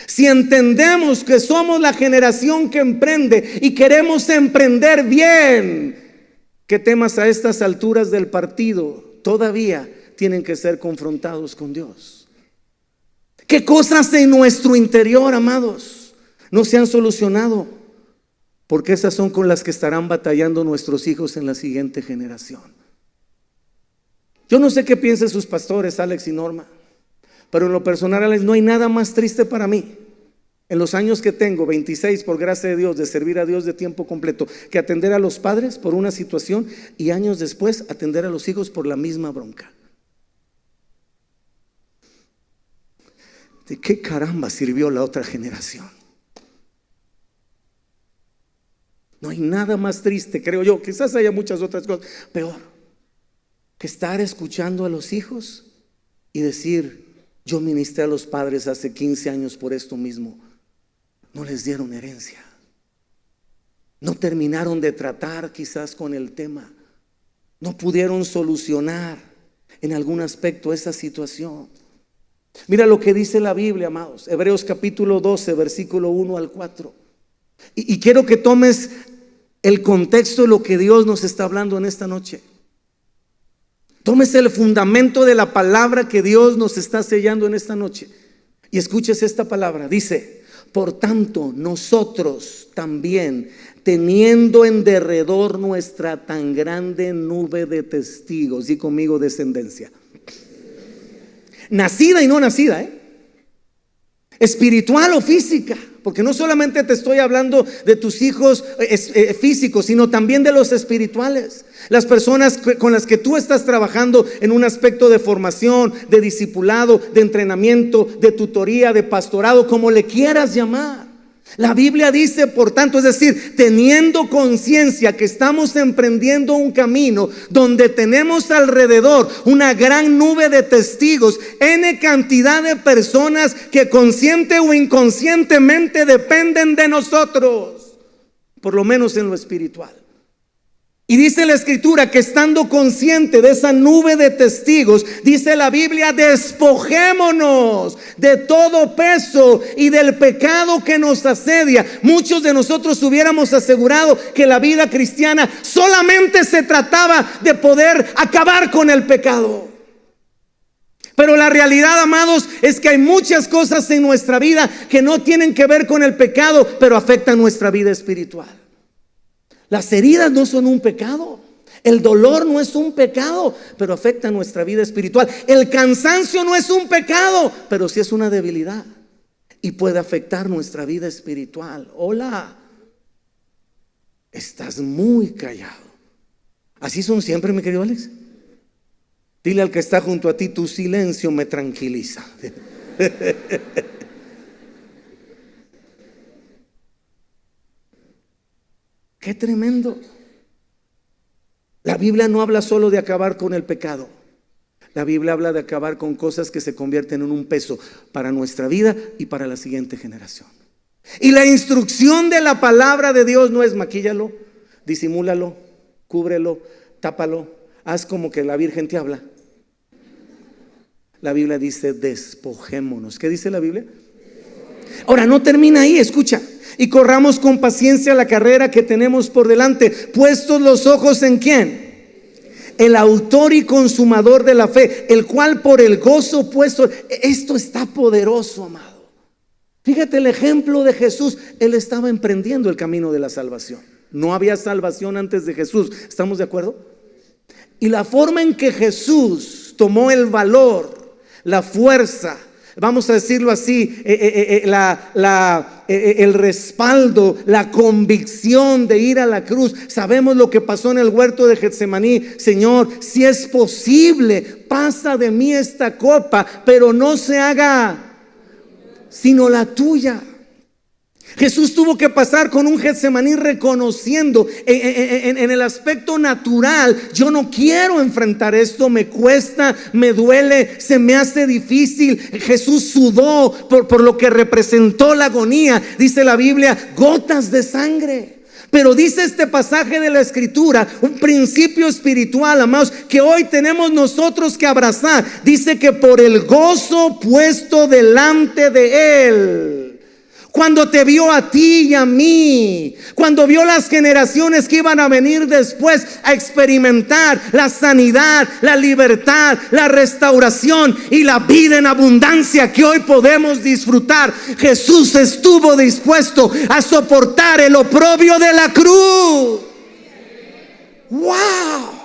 Si entendemos que somos la generación que emprende y queremos emprender bien, ¿qué temas a estas alturas del partido todavía tienen que ser confrontados con Dios? ¿Qué cosas en nuestro interior, amados, no se han solucionado? porque esas son con las que estarán batallando nuestros hijos en la siguiente generación. Yo no sé qué piensan sus pastores, Alex y Norma, pero en lo personal, Alex, no hay nada más triste para mí en los años que tengo, 26 por gracia de Dios, de servir a Dios de tiempo completo, que atender a los padres por una situación y años después atender a los hijos por la misma bronca. ¿De qué caramba sirvió la otra generación? No hay nada más triste, creo yo, quizás haya muchas otras cosas, peor, que estar escuchando a los hijos y decir: yo ministré a los padres hace 15 años por esto mismo. No les dieron herencia. No terminaron de tratar quizás con el tema. No pudieron solucionar en algún aspecto esa situación. Mira lo que dice la Biblia, amados. Hebreos capítulo 12, versículo 1 al 4. Y quiero que tomes el contexto de lo que Dios nos está hablando en esta noche. Tómese el fundamento de la palabra que Dios nos está sellando en esta noche. Y escuches esta palabra. Dice: por tanto, nosotros también, teniendo en derredor nuestra tan grande nube de testigos, di conmigo, descendencia, nacida y no nacida, espiritual o física, porque no solamente te estoy hablando de tus hijos físicos, sino también de los espirituales. Las personas con las que tú estás trabajando en un aspecto de formación, de discipulado, de entrenamiento, de tutoría, de pastorado, como le quieras llamar. La Biblia dice, por tanto, es decir, teniendo conciencia que estamos emprendiendo un camino donde tenemos alrededor una gran nube de testigos, N cantidad de personas que consciente o inconscientemente dependen de nosotros, por lo menos en lo espiritual. Y dice la Escritura que estando consciente de esa nube de testigos, dice la Biblia: despojémonos de todo peso y del pecado que nos asedia. Muchos de nosotros hubiéramos asegurado que la vida cristiana solamente se trataba de poder acabar con el pecado. Pero la realidad, amados, es que hay muchas cosas en nuestra vida que no tienen que ver con el pecado, pero afectan nuestra vida espiritual. Las heridas no son un pecado, el dolor no es un pecado, pero afecta nuestra vida espiritual. El cansancio no es un pecado, pero sí es una debilidad y puede afectar nuestra vida espiritual. Hola, estás muy callado. ¿Así son siempre, mi querido Alex? Dile al que está junto a ti: tu silencio me tranquiliza. Qué tremendo. La Biblia no habla solo de acabar con el pecado. La Biblia habla de acabar con cosas que se convierten en un peso para nuestra vida y para la siguiente generación. Y la instrucción de la palabra de Dios no es: maquíllalo, disimúlalo, cúbrelo, tápalo, haz como que la Virgen te habla. La Biblia dice: despojémonos. ¿Qué dice la Biblia? Ahora, no termina ahí, escucha. Y corramos con paciencia la carrera que tenemos por delante, puestos los ojos ¿en quién? El autor y consumador de la fe, el cual por el gozo puesto. Esto está poderoso, amado. Fíjate el ejemplo de Jesús. Él estaba emprendiendo el camino de la salvación. No había salvación antes de Jesús, ¿estamos de acuerdo? Y la forma en que Jesús tomó el valor, la fuerza, vamos a decirlo así, el respaldo, la convicción de ir a la cruz. Sabemos lo que pasó en el huerto de Getsemaní. Señor, si es posible, pasa de mí esta copa, pero no se haga sino la tuya. Jesús tuvo que pasar con un Getsemaní reconociendo en el aspecto natural: yo no quiero enfrentar esto, me cuesta, me duele, se me hace difícil. Jesús sudó por lo que representó la agonía. Dice la Biblia: gotas de sangre. Pero dice este pasaje de la Escritura un principio espiritual, amados, que hoy tenemos nosotros que abrazar. Dice que por el gozo puesto delante de Él. Cuando te vio a ti y a mí, cuando vio las generaciones que iban a venir después a experimentar la sanidad, la libertad, la restauración y la vida en abundancia que hoy podemos disfrutar, Jesús estuvo dispuesto a soportar el oprobio de la cruz. ¡Wow!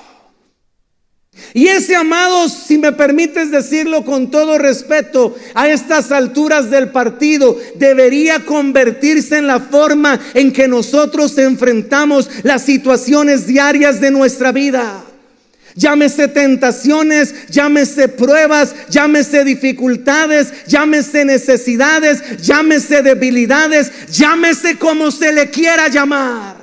Y ese, amados, si me permites decirlo con todo respeto, a estas alturas del partido debería convertirse en la forma en que nosotros enfrentamos las situaciones diarias de nuestra vida. Llámese tentaciones, llámese pruebas, llámese dificultades, llámese necesidades, llámese debilidades, llámese como se le quiera llamar.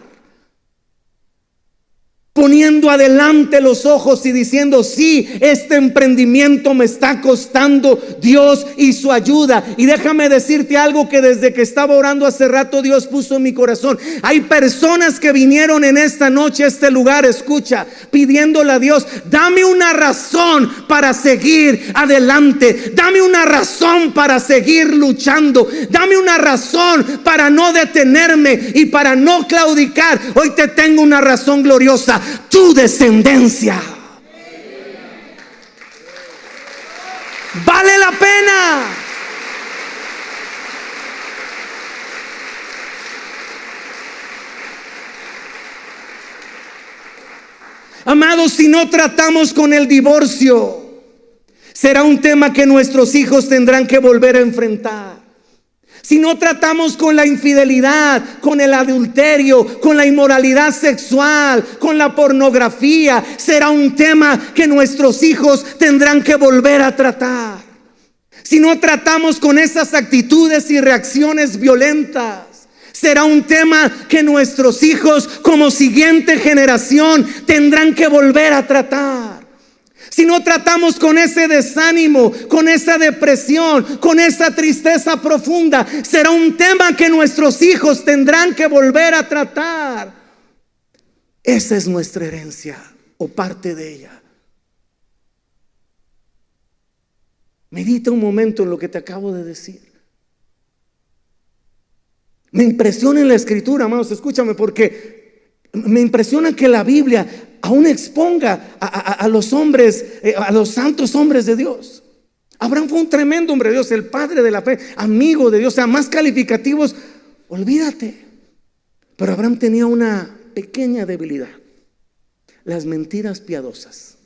Poniendo adelante los ojos y diciendo: sí, este emprendimiento me está costando Dios y su ayuda. Y déjame decirte algo que desde que estaba orando hace rato Dios puso en mi corazón. Hay personas que vinieron en esta noche a este lugar, escucha, pidiéndole a Dios: dame una razón para seguir adelante, dame una razón para seguir luchando, dame una razón para no detenerme y para no claudicar. Hoy te tengo una razón gloriosa: tu descendencia. Vale la pena. Amados, si no tratamos con el divorcio, será un tema que nuestros hijos tendrán que volver a enfrentar. Si no tratamos con la infidelidad, con el adulterio, con la inmoralidad sexual, con la pornografía, será un tema que nuestros hijos tendrán que volver a tratar. Si no tratamos con esas actitudes y reacciones violentas, será un tema que nuestros hijos como siguiente generación tendrán que volver a tratar. Si no tratamos con ese desánimo, con esa depresión, con esa tristeza profunda, será un tema que nuestros hijos tendrán que volver a tratar. Esa es nuestra herencia, o parte de ella. Medita un momento en lo que te acabo de decir. Me impresiona en la escritura, amados, escúchame, porque me impresiona que la Biblia aún exponga a los hombres, a los santos hombres de Dios. Abraham fue un tremendo hombre de Dios, el padre de la fe, amigo de Dios. O sea, más calificativos, olvídate. Pero Abraham tenía una pequeña debilidad: las mentiras piadosas.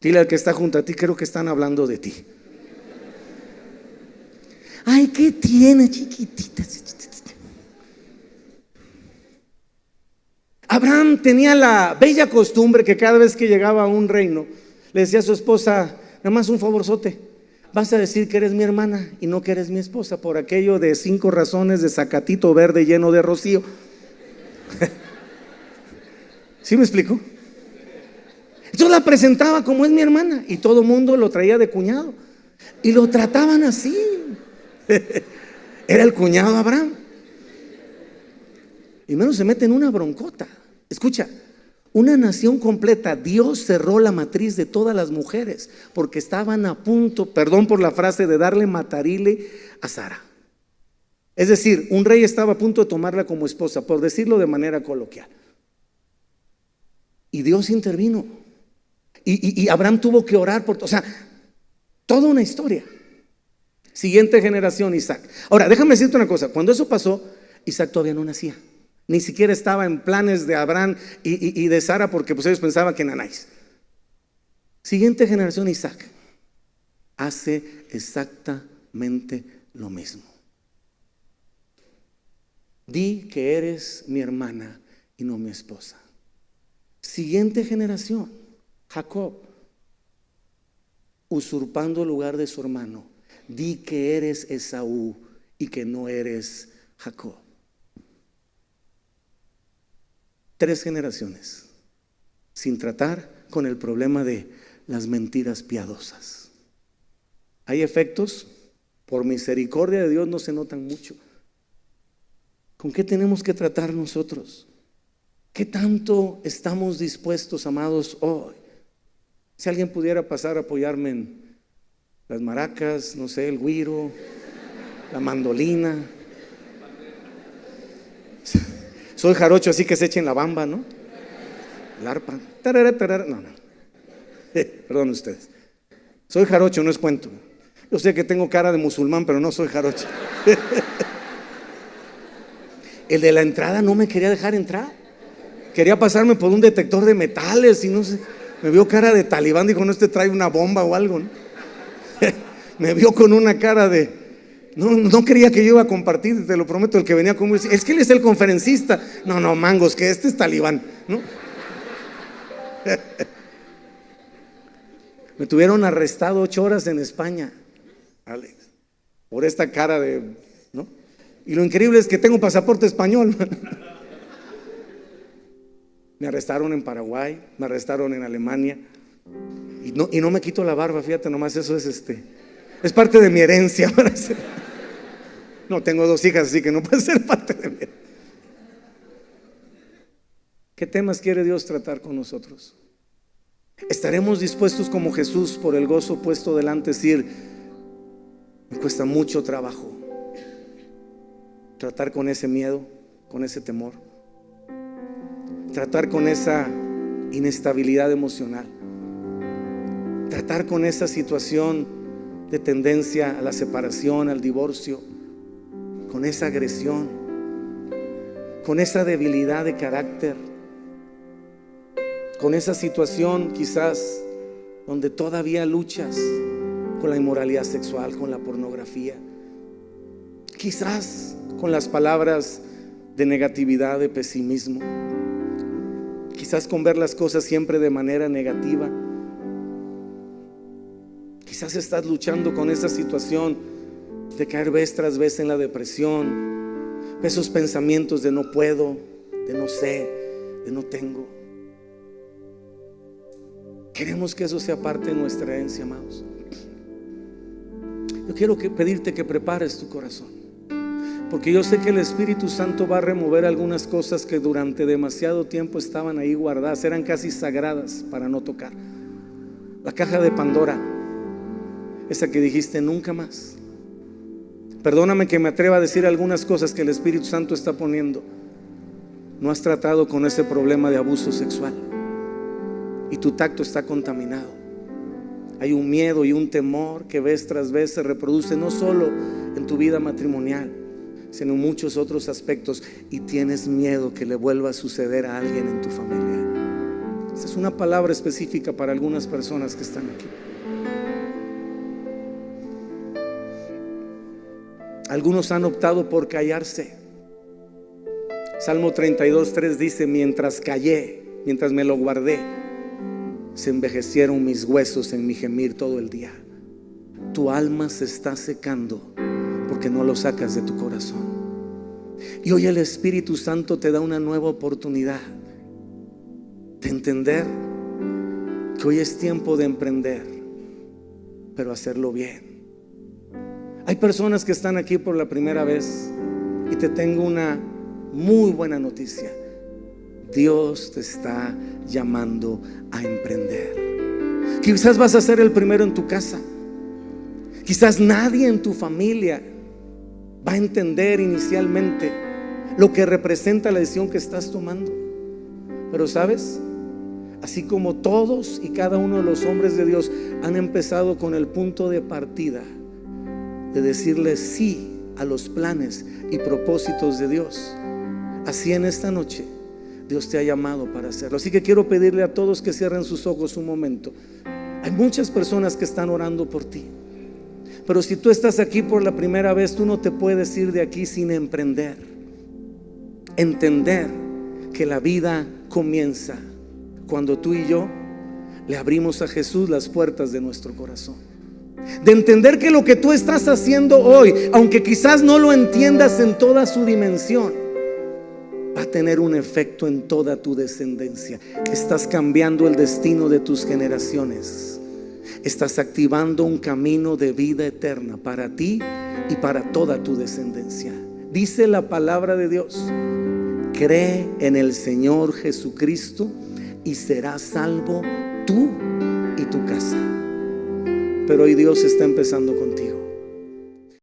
Dile al que está junto a ti: creo que están hablando de ti. Ay, ¿qué tiene, chiquitita? Abraham tenía la bella costumbre que cada vez que llegaba a un reino le decía a su esposa: nada más un favorzote, vas a decir que eres mi hermana y no que eres mi esposa, por aquello de 5 razones de zacatito verde lleno de rocío. ¿Sí me explico? Entonces la presentaba como: es mi hermana, y todo el mundo lo traía de cuñado y lo trataban así. Era el cuñado Abraham. Y menos se mete en una broncota. Escucha, una nación completa, Dios cerró la matriz de todas las mujeres porque estaban a punto, perdón por la frase, de darle matarile a Sara. Es decir, un rey estaba a punto de tomarla como esposa, por decirlo de manera coloquial. Y Dios intervino. Y Abraham tuvo que orar por, o sea, toda una historia. Siguiente generación, Isaac. Ahora, déjame decirte una cosa: cuando eso pasó, Isaac todavía no nacía. Ni siquiera estaba en planes de Abraham y de Sara, porque pues ellos pensaban que nanáis. Siguiente generación, Isaac, hace exactamente lo mismo. Di que eres mi hermana y no mi esposa. Siguiente generación, Jacob, usurpando el lugar de su hermano. Di que eres Esaú y que no eres Jacob. 3 generaciones sin tratar con el problema de las mentiras piadosas. Hay efectos, por misericordia de Dios, no se notan mucho. ¿Con qué tenemos que tratar nosotros? ¿Qué tanto estamos dispuestos, amados, hoy? Si alguien pudiera pasar a apoyarme en las maracas, no sé, el güiro, la mandolina, Soy jarocho, así que se echen la bamba, ¿no? El arpa. Tarara, tarara. No. Perdón ustedes. Soy jarocho, no es cuento. Yo sé que tengo cara de musulmán, pero no soy jarocho. El de la entrada no me quería dejar entrar. Quería pasarme por un detector de metales y no sé. Me vio cara de talibán, dijo, no, este trae una bomba o algo, ¿no? Me vio con una cara de... No creía que yo iba a compartir, te lo prometo. El que venía conmigo, es que él es el conferencista. No, mangos, que este es talibán, ¿no? Me tuvieron arrestado 8 horas en España, Alex, por esta cara de, ¿no? Y lo increíble es que tengo pasaporte español. Me arrestaron en Paraguay, me arrestaron en Alemania, y no me quito la barba, fíjate nomás, eso es parte de mi herencia. No, tengo 2 hijas, así que no puede ser parte de mí. ¿Qué temas quiere Dios tratar con nosotros? ¿Estaremos dispuestos como Jesús por el gozo puesto delante decir, me cuesta mucho trabajo tratar con ese miedo, con ese temor, tratar con esa inestabilidad emocional, tratar con esa situación de tendencia a la separación, al divorcio, con esa agresión, con esa debilidad de carácter, con esa situación quizás donde todavía luchas con la inmoralidad sexual, con la pornografía, quizás con las palabras de negatividad, de pesimismo, quizás con ver las cosas siempre de manera negativa. Quizás estás luchando con esa situación de caer vez tras vez en la depresión, esos pensamientos de no puedo, de no sé, de no tengo. Queremos que eso sea parte de nuestra herencia, amados. Yo quiero pedirte que prepares tu corazón, porque yo sé que el Espíritu Santo va a remover algunas cosas que durante demasiado tiempo estaban ahí guardadas, eran casi sagradas para no tocar. La caja de Pandora, esa que dijiste nunca más. Perdóname que me atreva a decir algunas cosas que el Espíritu Santo está poniendo. No has tratado con ese problema de abuso sexual y tu tacto está contaminado. Hay un miedo y un temor que vez tras vez se reproduce no solo en tu vida matrimonial, sino en muchos otros aspectos, y tienes miedo que le vuelva a suceder a alguien en tu familia. Esta es una palabra específica para algunas personas que están aquí. Algunos han optado por callarse. Salmo 32:3 dice, mientras callé, mientras me lo guardé, se envejecieron mis huesos en mi gemir todo el día. Tu alma se está secando porque no lo sacas de tu corazón. Y hoy el Espíritu Santo te da una nueva oportunidad de entender que hoy es tiempo de emprender, pero hacerlo bien. Hay personas que están aquí por la primera vez y te tengo una muy buena noticia. Dios te está llamando a emprender. Quizás vas a ser el primero en tu casa. Quizás nadie en tu familia va a entender inicialmente lo que representa la decisión que estás tomando. Pero ¿sabes? Así como todos y cada uno de los hombres de Dios han empezado con el punto de partida de decirle sí a los planes y propósitos de Dios, así en esta noche Dios te ha llamado para hacerlo. Así que quiero pedirle a todos que cierren sus ojos un momento. Hay muchas personas que están orando por ti, pero si tú estás aquí por la primera vez, tú no te puedes ir de aquí sin emprender. Entender que la vida comienza cuando tú y yo le abrimos a Jesús las puertas de nuestro corazón. De entender que lo que tú estás haciendo hoy, aunque quizás no lo entiendas en toda su dimensión, va a tener un efecto en toda tu descendencia. Estás cambiando el destino de tus generaciones. Estás activando un camino de vida eterna para ti y para toda tu descendencia. Dice la palabra de Dios: cree en el Señor Jesucristo y serás salvo tú y tu casa. Pero hoy Dios está empezando contigo.